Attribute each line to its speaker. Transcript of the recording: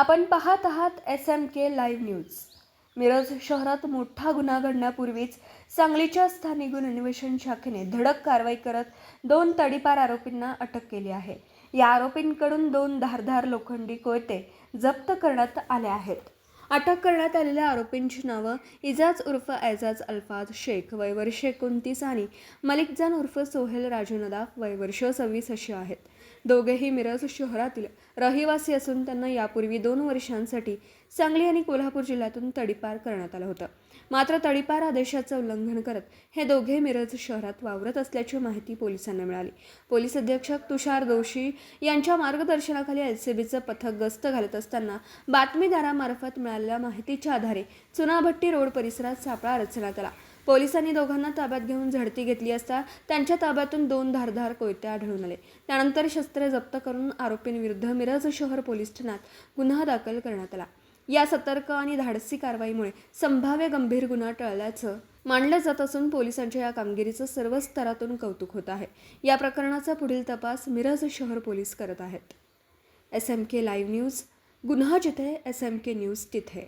Speaker 1: आपण पाहत आहात SMK लाईव्ह न्यूज। मिरज शहरात मोठा गुन्हा घडण्यापूर्वीच सांगलीच्या स्थानिक गुन्हे अन्वेषण शाखेने धडक कारवाई करत 2 तडीपार आरोपींना अटक केली आहे। या आरोपींकडून 2 धारदार लोखंडी कोयते जप्त करण्यात आले आहेत। अटक करण्यात आलेल्या आरोपींची नावे इजाज उर्फ एजाज अल्फाज शेख वय वर्ष 29 आणि मलिक जान उर्फ सोहेल राजू नदाफ वय वर्ष 26 अशी आहेत। दोघेही मिरज शहरातील रहिवासी असून त्यांना यापूर्वी 2 वर्षांसाठी सांगली आणि कोल्हापूर जिल्ह्यातून तडीपार करण्यात आलं होतं। मात्र तडीपार आदेशाचं उल्लंघन करत हे दोघे मिरज शहरात वावरत असल्याची माहिती पोलिसांना मिळाली। पोलीस अधीक्षक तुषार दोशी यांच्या मार्गदर्शनाखाली LCBचं पथक गस्त घालत असताना बातमीदारामार्फत मिळालेल्या माहितीच्या आधारे चुनाभट्टी रोड परिसरात सापळा रचण्यात आला। पोलिसांनी दोघांना ताब्यात घेऊन झडती घेतली असता त्यांच्या ताब्यातून 2 धारदार कोयते आढळून आले। त्यानंतर शस्त्रे जप्त करून आरोपींविरुद्ध मिरज शहर पोलीस ठाण्यात गुन्हा दाखल करण्यात आला। या सतर्क आणि धाडसी कारवाईमुळे संभाव्य गंभीर गुन्हा टळल्याचं मानलं जात असून पोलिसांच्या या कामगिरीचं सर्व स्तरातून कौतुक होत आहे। या प्रकरणाचा पुढील तपास मिरज शहर पोलीस करत आहेत। SMK लाईव्ह न्यूज, गुन्हा जिथे SMK न्यूज तिथे।